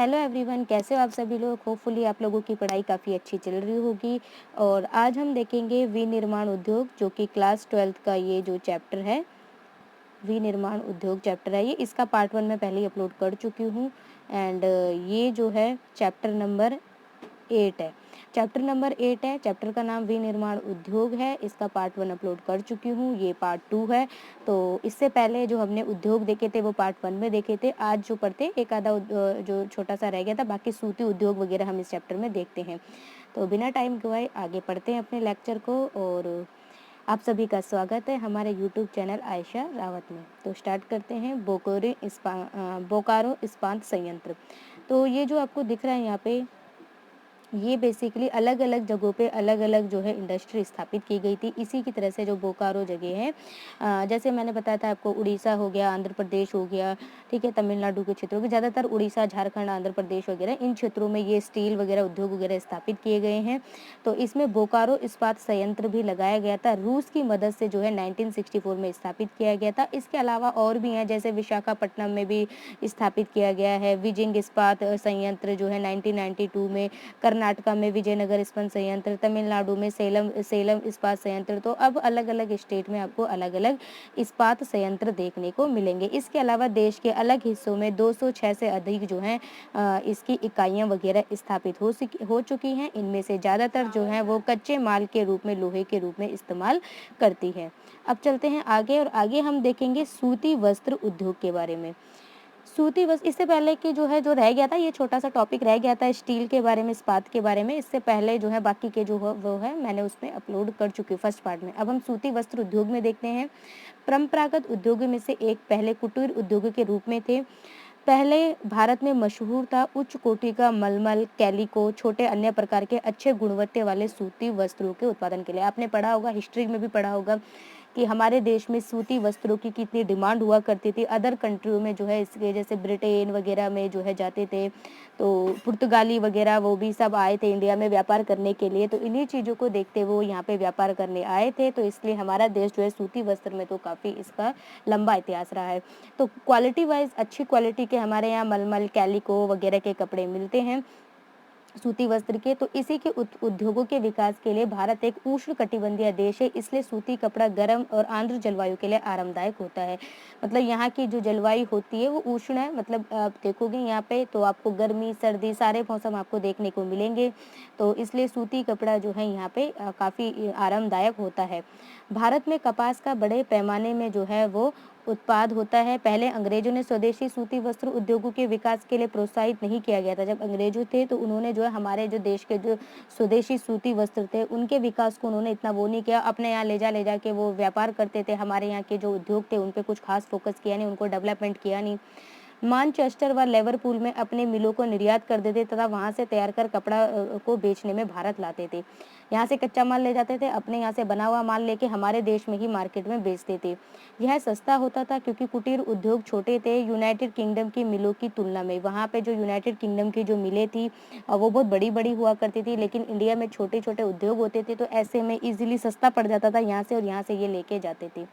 Hello everyone, कैसे हो आप सभी लोग। होपफुली आप लोगों की पढ़ाई काफ़ी अच्छी चल रही होगी। और आज हम देखेंगे विनिर्माण उद्योग, जो कि क्लास 12th का ये जो चैप्टर है, विनिर्माण उद्योग चैप्टर है। ये इसका पार्ट 1 मैं पहले ही अपलोड कर चुकी हूँ। एंड ये जो है चैप्टर नंबर 8 है। चैप्टर नंबर 8 है। चैप्टर का नाम विनिर्माण उद्योग है। इसका पार्ट 1 अपलोड कर चुकी हूँ। ये पार्ट 2 है। तो इससे पहले जो हमने उद्योग देखे थे वो पार्ट 1 में देखे थे। आज जो पढ़ते एक आधा जो छोटा सा रह गया था, बाकी सूती उद्योग वगैरह हम इस चैप्टर में देखते हैं। तो बिना टाइम गवाए आगे पढ़ते हैं अपने लेक्चर को। और आप सभी का स्वागत है हमारे यूट्यूब चैनल आयशा रावत में। तो स्टार्ट करते हैं। बोकारो इस्पात संयंत्र। तो ये जो आपको दिख रहा है यहाँ पे, ये बेसिकली अलग अलग जगहों पे अलग अलग जो है इंडस्ट्री स्थापित की गई थी। इसी की तरह से जो बोकारो जगह है, जैसे मैंने बताया था आपको, उड़ीसा हो गया, आंध्र प्रदेश हो गया, ठीक है, तमिलनाडु के क्षेत्रों में, ज़्यादातर उड़ीसा, झारखंड, आंध्र प्रदेश वगैरह इन क्षेत्रों में ये स्टील वगैरह उद्योग वगैरह स्थापित किए गए हैं। तो इसमें बोकारो इस्पात संयंत्र भी लगाया गया था, रूस की मदद से जो है 1964 में स्थापित किया गया था। इसके अलावा और भी हैं, जैसे विशाखापट्टनम में भी स्थापित किया गया है। विजिंग इस्पात संयंत्र जो है 1992 में, कर्नाटका में विजयनगर इस्पात संयंत्र, तमिलनाडु में सेलम इस्पात संयंत्र। तो अब अलग अलग स्टेट में आपको अलग अलग इस्पात संयंत्र देखने को मिलेंगे। इसके अलावा देश के अलग हिस्सों में 206 से अधिक जो हैं इसकी इकाइयां वगैरह स्थापित हो चुकी हैं। इनमें से ज़्यादातर जो हैं वो कच्चे माल के रूप में, लोहे के रूप में इस्तेमाल करती है। अब चलते हैं आगे, और आगे हम देखेंगे सूती वस्त्र उद्योग के बारे में। सूती वस्त्र, इससे पहले कि जो है, जो रह गया था, ये छोटा सा टॉपिक रह गया था स्टील के बारे में, इस्पात के बारे में। इससे पहले जो है बाकी के जो वो है मैंने उसमें अपलोड कर चुकी हूँ फर्स्ट पार्ट में। अब हम सूती वस्त्र उद्योग में देखते हैं। परंपरागत उद्योगों में से एक पहले कुटीर उद्योग के रूप में थे। पहले भारत में मशहूर था उच्च कोटि का मलमल, कैलिको, छोटे अन्य प्रकार के अच्छे गुणवत्ता वाले सूती वस्त्रों के उत्पादन के लिए। आपने पढ़ा होगा, हिस्ट्री में भी पढ़ा होगा कि हमारे देश में सूती वस्त्रों की कितनी डिमांड हुआ करती थी। अदर कंट्रियों में जो है, इसके जैसे ब्रिटेन वगैरह में जो है जाते थे, तो पुर्तगाली वगैरह वो भी सब आए थे इंडिया में व्यापार करने के लिए। तो इन्हीं चीज़ों को देखते वो यहाँ पे व्यापार करने आए थे। तो इसलिए हमारा देश जो है सूती वस्त्र में तो काफ़ी इसका लंबा इतिहास रहा है। तो क्वालिटी वाइज अच्छी क्वालिटी के हमारे यहाँ मलमल, कैलिको वगैरह के कपड़े मिलते हैं, सूती वस्त्र के। तो इसी के उद्योगों के विकास के लिए भारत एक उष्ण कटिबंधीय देश है, इसलिए सूती कपड़ा गर्म और आर्द्र जलवायु के लिए आरामदायक होता है। मतलब यहाँ की जो जलवायु होती है वो उष्ण है। मतलब आप देखोगे यहाँ पे तो आपको गर्मी, सर्दी, सारे मौसम आपको देखने को मिलेंगे। तो इसलिए सूती कपड़ा जो है यहाँ पे काफ़ी आरामदायक होता है। भारत में कपास का बड़े पैमाने में जो है वो उत्पाद होता है। पहले अंग्रेजों ने स्वदेशी सूती वस्त्र उद्योगों के विकास के लिए प्रोत्साहित नहीं किया गया था। जब अंग्रेजों थे तो उन्होंने जो है हमारे जो देश के जो स्वदेशी सूती वस्त्र थे उनके विकास को उन्होंने इतना वो नहीं किया। अपने यहाँ ले जा के वो व्यापार करते थे। हमारे यहाँ के जो उद्योग थे उन पे कुछ खास फोकस किया नहीं, उनको डेवलपमेंट किया नहीं। मानचेस्टर व लिवरपूल में अपने मिलों को निर्यात कर देते तथा वहां से तैयार कर कपड़ा को बेचने में भारत लाते थे। यहाँ से कच्चा माल ले जाते थे, अपने यहाँ से बना हुआ माल लेके हमारे देश में ही मार्केट में बेचते थे। यह सस्ता होता था क्योंकि कुटीर उद्योग छोटे थे यूनाइटेड किंगडम की मिलों की तुलना में। वहाँ पे जो यूनाइटेड किंगडम की जो मिलें थी वो बहुत बड़ी बड़ी हुआ करती थी, लेकिन इंडिया में छोटे छोटे उद्योग होते थे। तो ऐसे में इजीली सस्ता पड़ जाता था यहाँ से, और यहाँ से ये लेके जाते थे।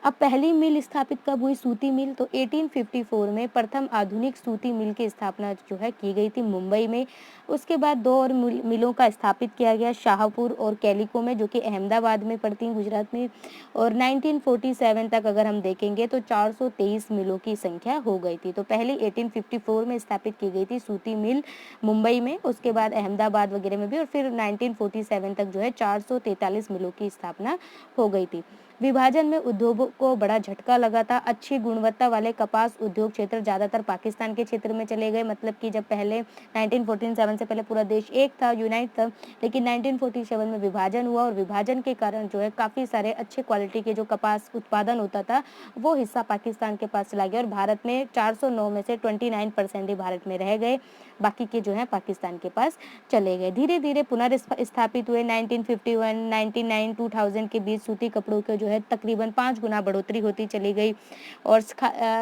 अब पहली मिल स्थापित कब हुई, सूती मिल? तो 1854 में प्रथम आधुनिक सूती मिल की स्थापना जो है की गई थी मुंबई में। उसके बाद दो और मिलों का स्थापित किया गया, शाहपुर और कैलिको में, जो कि अहमदाबाद में पड़ती हैं, गुजरात में। और 1947 तक अगर हम देखेंगे तो 423 मिलों की संख्या हो गई थी। तो पहली 1854 में स्थापित की गई थी सूती मिल मुंबई में, उसके बाद अहमदाबाद वगैरह में भी, और फिर 1947 तक जो है 443 मिलों की स्थापना हो गई थी। विभाजन में उद्योगों को बड़ा झटका लगा था। अच्छी गुणवत्ता वाले कपास उद्योग क्षेत्र ज्यादातर पाकिस्तान के क्षेत्र में चले गए। मतलब कि जब पहले 1947 से पहले पूरा देश एक था, यूनाइट था, लेकिन 1947 में विभाजन हुआ, और विभाजन के कारण जो है काफी सारे अच्छे क्वालिटी के जो कपास उत्पादन होता था वो हिस्सा पाकिस्तान के पास चला गया, और भारत में 409 में से 29% ही भारत में रह गए, बाकी के जो है पाकिस्तान के पास चले गए। धीरे धीरे पुनर्स्थापित हुए। 1951, 1999, 2000 के बीच सूती कपड़ों के जो जो है तकरीबन 5 गुना बढ़ोतरी होती चली गई और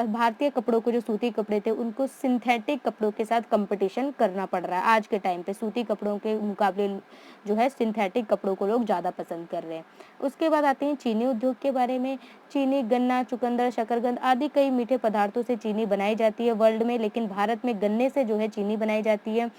भारतीय कपड़ों को, जो सूती कपड़े थे, उनको सिंथेटिक कपड़ों के साथ कंपटीशन करना पड़ रहा है। आज के टाइम पे सूती कपड़ों के मुकाबले जो है सिंथेटिक कपड़ों को लोग ज़्यादा पसंद कर रहे हैं। उसके बाद आते हैं चीनी उद्योग के बारे में। चीनी, गन्ना, चुकंदर, शकरकंद आदि कई मीठे पदार्थों से चीनी बनाई जाती है वर्ल्ड में, लेकिन भारत में गन्ने से जो है चीनी बनाई जाती है।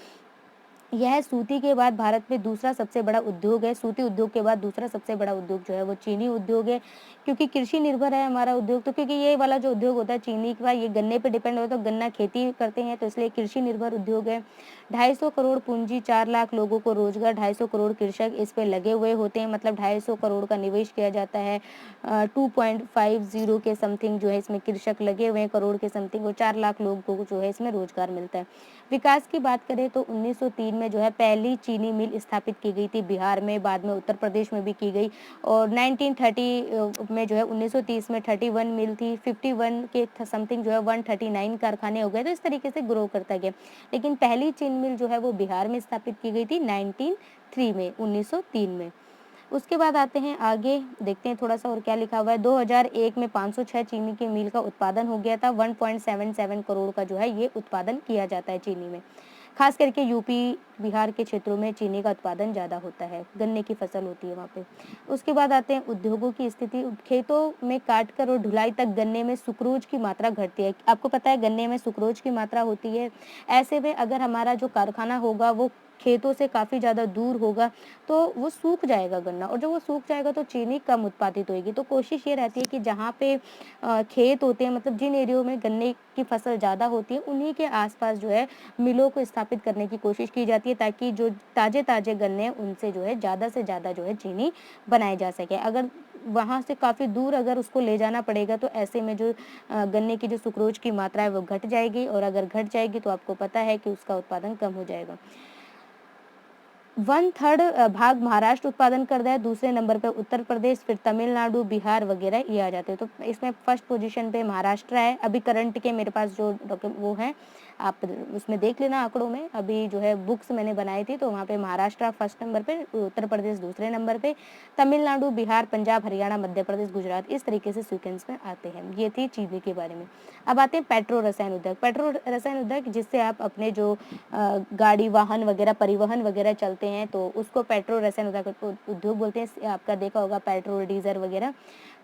यह सूती के बाद भारत में दूसरा सबसे बड़ा उद्योग है। सूती उद्योग के बाद दूसरा सबसे बड़ा उद्योग जो है वो चीनी उद्योग है, क्योंकि कृषि निर्भर है हमारा उद्योग। तो क्योंकि ये वाला जो उद्योग होता है चीनी का, ये गन्ने पे डिपेंड होता है, तो गन्ना खेती करते हैं, तो इसलिए कृषि निर्भर उद्योग है। 250 करोड़ पूंजी, 4 लाख लोगों को रोजगार, 250 करोड़ कृषक इस पे लगे हुए होते हैं, मतलब 250 करोड़ का निवेश किया जाता है। 2.50 के समथिंग जो है इसमें कृषक लगे हुए हैं, करोड़ के समथिंग, और 4 लाख लोगों को जो है इसमें रोजगार मिलता है। विकास की बात करें तो 1903 में जो है पहली चीनी मिल स्थापित की गई थी बिहार में, बाद में उत्तर प्रदेश में भी की गई, और 1930 में जो है 1930 में 31 मिल थी, 51 के समथिंग जो है 139 कारखाने हो गए। तो इस तरीके से ग्रो करता गया, लेकिन पहली चीनी मिल जो है वो बिहार में स्थापित की गई थी 1903 में। उसके बाद आते हैं आगे, देखते हैं थोड़ा सा और क्या लिखा हुआ है। 2001 में 506 चीनी की मिल का उत्पादन हो गया था। 1.77 करोड़ का जो है ये उत्पादन किया जाता है चीनी में। खास करके यूपी, बिहार के क्षेत्रों में चीनी का उत्पादन ज़्यादा होता है, गन्ने की फसल होती है वहाँ पे। उसके बाद आते हैं उद्योगों की स्थिति। खेतों में काटकर और ढुलाई तक गन्ने में सुक्रोज की मात्रा घटती है। आपको पता है गन्ने में सुक्रोज की मात्रा होती है। ऐसे में अगर हमारा जो कारखाना होगा वो खेतों से काफ़ी ज़्यादा दूर होगा, तो वो सूख जाएगा गन्ना, और जब वो सूख जाएगा तो चीनी कम उत्पादित होगी। तो कोशिश ये रहती है कि जहाँ पे खेत होते हैं, मतलब जिन एरियो में गन्ने की फसल ज़्यादा होती है, उन्हीं के आसपास जो है मिलों को स्थापित करने की कोशिश की जाती है, ताकि जो ताजे गन्ने हैं उनसे जो है ज़्यादा से ज़्यादा जो है चीनी बनाई जा सके। अगर वहाँ से काफ़ी दूर अगर उसको ले जाना पड़ेगा, तो ऐसे में जो गन्ने की जो सुक्रोज की मात्रा है वो घट जाएगी, और अगर घट जाएगी तो आपको पता है कि उसका उत्पादन कम हो जाएगा। 1/3 भाग महाराष्ट्र उत्पादन करता है, दूसरे नंबर पे उत्तर प्रदेश, फिर तमिलनाडु, बिहार वगैरह ये आ जाते हैं। तो इसमें फर्स्ट पोजीशन पे महाराष्ट्र है। अभी करंट के मेरे पास जो वो है, आप उसमें देख लेना आंकड़ों में। अभी जो है बुक्स मैंने बनाई थी, तो वहाँ पे महाराष्ट्र फर्स्ट नंबर पे, उत्तर प्रदेश दूसरे नंबर पे, तमिलनाडु, बिहार, पंजाब, हरियाणा, मध्य प्रदेश, गुजरात, इस तरीके से सीक्वेंस में आते हैं। ये थी चीनी के बारे में। अब आते हैं पेट्रो रसायन उद्योग। पेट्रो रसायन उद्योग जिससे आप अपने जो गाड़ी, वाहन वगैरह, परिवहन वगैरह चलते हैं, तो उसको पेट्रो रसायन उद्योग बोलते हैं। आपका देखा होगा पेट्रोल, डीजल वगैरह,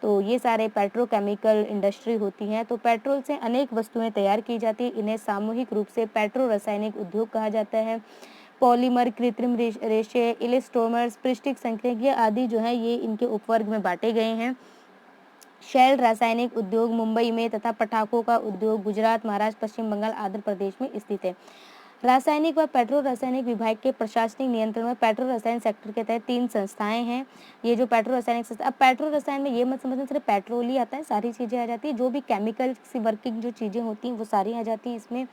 तो ये सारे पेट्रोकेमिकल इंडस्ट्री होती हैं। तो पेट्रोल से अनेक वस्तुएं तैयार की जाती हैं। इन्हें सामूहिक रूप से पेट्रो रासायनिक उद्योग कहा जाता है। पॉलीमर, कृत्रिम रेशे, इलेस्टोमर्स, पृष्ठिक संक्रियक आदि जो है ये इनके उपवर्ग में बांटे गए हैं। शैल रासायनिक उद्योग मुंबई में तथा पटाखों का उद्योग गुजरात, महाराष्ट्र, पश्चिम बंगाल, आंध्र प्रदेश में स्थित है। रासायनिक व पेट्रो रासायनिक विभाग के प्रशासनिक नियंत्रण में पेट्रो रसायन सेक्टर के तहत 3 संस्थाएं हैं। ये जो पेट्रो रासायनिक संस्था, अब पेट्रो रसायन में ये मत समझना सिर्फ पेट्रोल ही आता है, सारी चीज़ें आ जाती है। जो भी केमिकल से वर्किंग जो चीज़ें होती हैं वो सारी आ जाती हैं इसमें।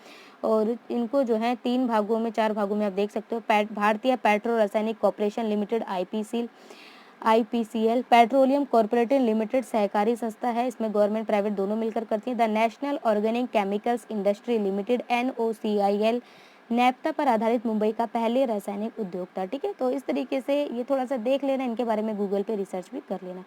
और इनको जो है 3 भागों में, 4 भागों में आप देख सकते हो। भारतीय पेट्रो रासायनिक corporation limited, IPCL, petroleum corporation limited सहकारी संस्था है, इसमें गवर्नमेंट प्राइवेट दोनों मिलकर करती है। The national organic chemicals industry limited, NOCIL, नैप्था पर आधारित मुंबई का पहले रासायनिक उद्योग था। ठीक है, तो इस तरीके से ये थोड़ा सा देख लेना, इनके बारे में गूगल पे रिसर्च भी कर लेना।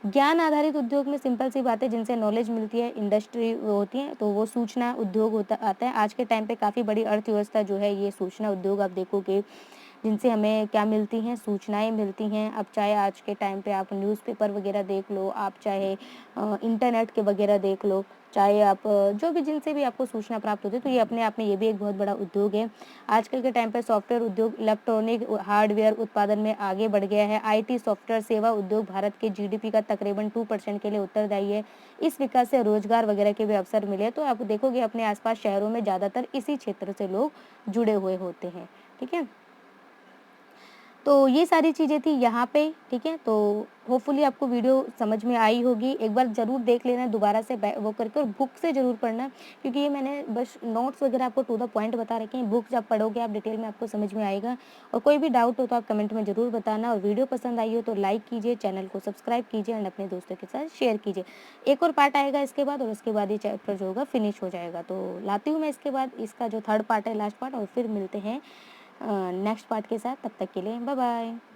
ज्ञान आधारित उद्योग में सिंपल सी बातें जिनसे नॉलेज मिलती है, इंडस्ट्री होती है, तो वो सूचना उद्योग होता आता है। आज के टाइम पे काफ़ी बड़ी अर्थव्यवस्था जो है ये सूचना उद्योग आप देखोगे, जिनसे हमें क्या मिलती हैं, सूचनाएं मिलती हैं। अब चाहे आज के टाइम पे आप न्यूज़पेपर वगैरह देख लो, आप चाहे इंटरनेट के वगैरह देख लो, चाहे आप जो भी जिनसे भी आपको सूचना प्राप्त होती है, तो ये अपने आप में ये भी एक बहुत बड़ा उद्योग है। आजकल के टाइम पे सॉफ्टवेयर उद्योग इलेक्ट्रॉनिक हार्डवेयर उत्पादन में आगे बढ़ गया है। IT सॉफ्टवेयर सेवा उद्योग भारत के GDP का तकरीबन 2% के लिए उत्तरदायी है। इस विकास से रोजगार वगैरह के भी अवसर मिले, तो आप देखोगे अपने आसपास शहरों में ज़्यादातर इसी क्षेत्र से लोग जुड़े हुए होते हैं। ठीक है, तो ये सारी चीज़ें थी यहाँ पे। ठीक है, तो होपफुली आपको वीडियो समझ में आई होगी। एक बार ज़रूर देख लेना दोबारा से वो करके, और बुक से ज़रूर पढ़ना, क्योंकि ये मैंने बस नोट्स वगैरह आपको टू द पॉइंट बता रखे हैं। बुक जब पढ़ोगे आप डिटेल में आपको समझ में आएगा। और कोई भी डाउट हो तो आप कमेंट में ज़रूर बताना, और वीडियो पसंद आई हो तो लाइक कीजिए, चैनल को सब्सक्राइब कीजिए एंड अपने दोस्तों के साथ शेयर कीजिए। एक और पार्ट आएगा इसके बाद, और उसके बाद ये चैप्टर जो होगा फिनिश हो जाएगा। तो लाती हूँ मैं इसके बाद इसका जो 3rd पार्ट है, लास्ट पार्ट, और फिर मिलते हैं नेक्स्ट पार्ट के साथ। तब तक के लिए बाय बाय।